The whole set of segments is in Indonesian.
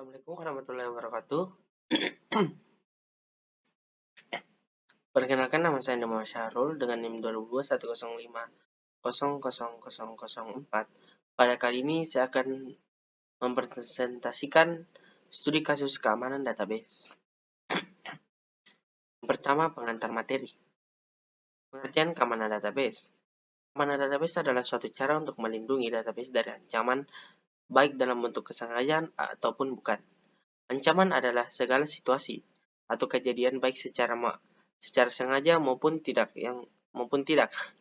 Assalamualaikum warahmatullahi wabarakatuh. Perkenalkan, nama saya Muhammad Syahrul dengan NIM 202105000004. Pada kali ini saya akan mempresentasikan studi kasus keamanan database. Yang pertama, pengantar materi. Pengertian keamanan database. Keamanan database adalah suatu cara untuk melindungi database dari ancaman, baik dalam bentuk kesengajaan ataupun bukan. Ancaman adalah segala situasi atau kejadian baik secara sengaja maupun tidak yang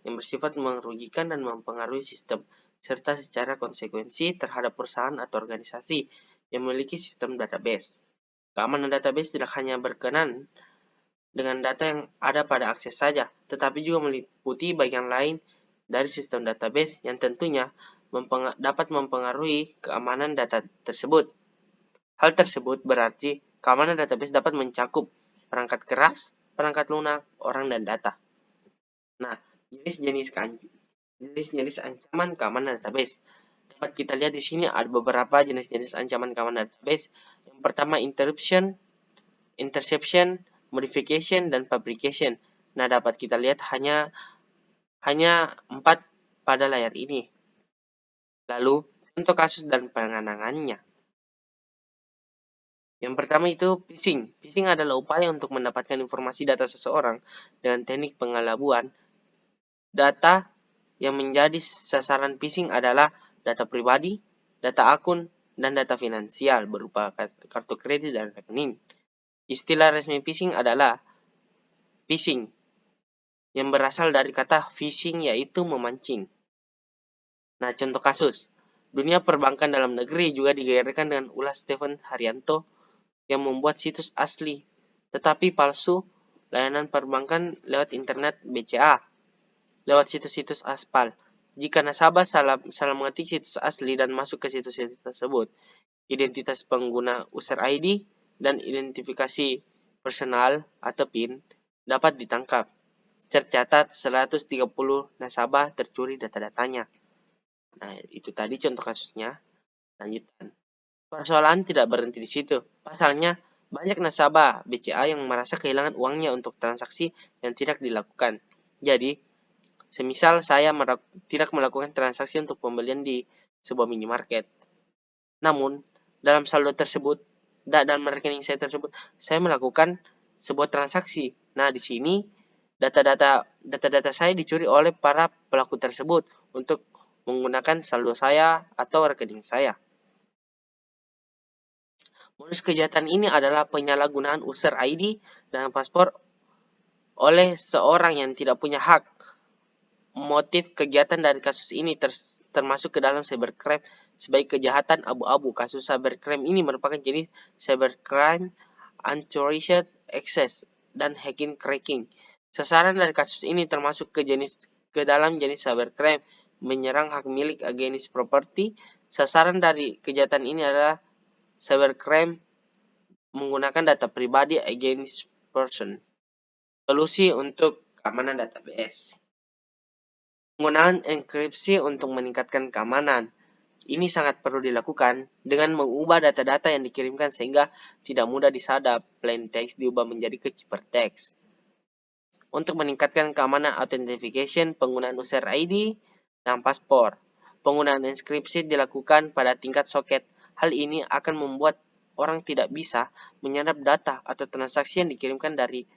bersifat merugikan dan mempengaruhi sistem, serta secara konsekuensi terhadap perusahaan atau organisasi yang memiliki sistem database. Keamanan database tidak hanya berkenan dengan data yang ada pada akses saja, tetapi juga meliputi bagian lain dari sistem database yang tentunya dapat mempengaruhi keamanan data tersebut. Hal tersebut berarti keamanan database dapat mencakup perangkat keras, perangkat lunak, orang, dan data. Nah, jenis-jenis ancaman keamanan database. Dapat kita lihat di sini ada beberapa jenis-jenis ancaman keamanan database. Yang pertama, interception, modification, dan fabrication. Nah, dapat kita lihat hanya 4 pada layar ini. Lalu, contoh kasus dan penanganannya. Yang pertama itu phishing. Phishing adalah upaya untuk mendapatkan informasi data seseorang dengan teknik pengelabuan. Data yang menjadi sasaran phishing adalah data pribadi, data akun, dan data finansial berupa kartu kredit dan rekening. Istilah resmi phishing adalah phishing, yang berasal dari kata phishing yaitu memancing. Nah, contoh kasus. Dunia perbankan dalam negeri juga digegerkan dengan ulah Stephen Haryanto yang membuat situs asli tetapi palsu layanan perbankan lewat internet BCA lewat situs-situs aspal. Jika nasabah salah mengetik situs asli dan masuk ke situs-situs tersebut, identitas pengguna user ID dan identifikasi personal atau PIN dapat ditangkap. Tercatat 130 nasabah tercuri data-datanya. Nah, itu tadi contoh kasusnya. Lanjutan. Persoalan tidak berhenti di situ. Pasalnya, banyak nasabah BCA yang merasa kehilangan uangnya untuk transaksi yang tidak dilakukan. Jadi, semisal saya tidak melakukan transaksi untuk pembelian di sebuah minimarket. Namun, dalam saldo tersebut, dalam rekening saya tersebut, saya melakukan sebuah transaksi. Nah, di sini data-data saya dicuri oleh para pelaku tersebut untuk menggunakan saldo saya atau rekening saya. Modus kejahatan ini adalah penyalahgunaan user ID dan paspor oleh seorang yang tidak punya hak. Motif kegiatan dari kasus ini termasuk ke dalam cybercrime sebagai kejahatan abu-abu. Kasus cybercrime ini merupakan jenis cybercrime unauthorized access dan hacking cracking. Sasaran dari kasus ini termasuk ke dalam jenis cybercrime menyerang hak milik against property. Sasaran dari kejahatan ini adalah cybercrime menggunakan data pribadi against person. Solusi untuk keamanan database. Penggunaan enkripsi untuk meningkatkan keamanan. Ini sangat perlu dilakukan dengan mengubah data-data yang dikirimkan sehingga tidak mudah disadap. Plain text diubah menjadi ke ciphertext. Untuk meningkatkan keamanan authentication, penggunaan user ID dan paspor. Penggunaan enkripsi dilakukan pada tingkat soket. Hal ini akan membuat orang tidak bisa menyadap data atau transaksi yang dikirimkan dari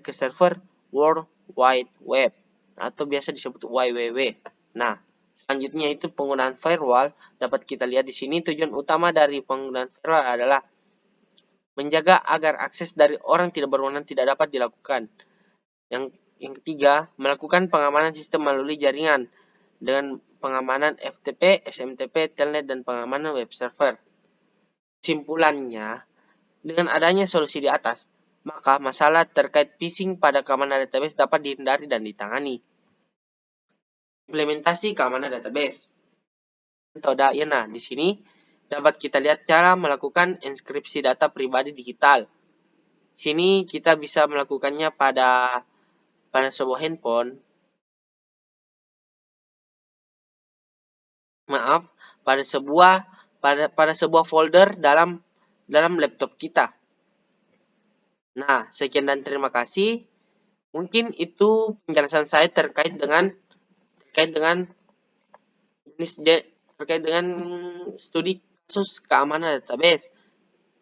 ke server World Wide Web atau biasa disebut WWW. Nah, selanjutnya itu penggunaan firewall. Dapat kita lihat di sini tujuan utama dari penggunaan firewall adalah menjaga agar akses dari orang tidak berwenang tidak dapat dilakukan. Yang ketiga, melakukan pengamanan sistem melalui jaringan dengan pengamanan FTP, SMTP, Telnet, dan pengamanan web server. Kesimpulannya, dengan adanya solusi di atas, maka masalah terkait phishing pada keamanan database dapat dihindari dan ditangani. Implementasi keamanan database. Nah, di sini dapat kita lihat cara melakukan enkripsi data pribadi digital. Sini kita bisa melakukannya pada sebuah handphone. Pada sebuah folder dalam dalam laptop kita. Nah, sekian dan terima kasih. Mungkin itu penjelasan saya terkait dengan terkait dengan studi kasus keamanan database.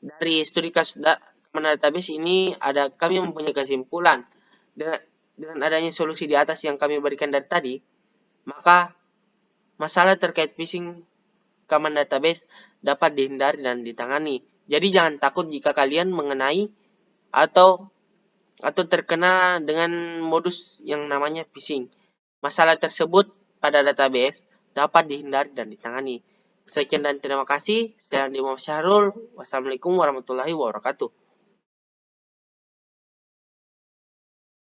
Dari studi kasus keamanan database ini kami mempunyai kesimpulan dengan adanya solusi di atas yang kami berikan dari tadi, maka masalah terkait phishing keamanan database dapat dihindari dan ditangani. Jadi jangan takut jika kalian mengenai atau terkena dengan modus yang namanya phishing. Masalah tersebut pada database dapat dihindari dan ditangani. Sekian dan terima kasih. Dan Imam Syahrul. Wassalamualaikum warahmatullahi wabarakatuh.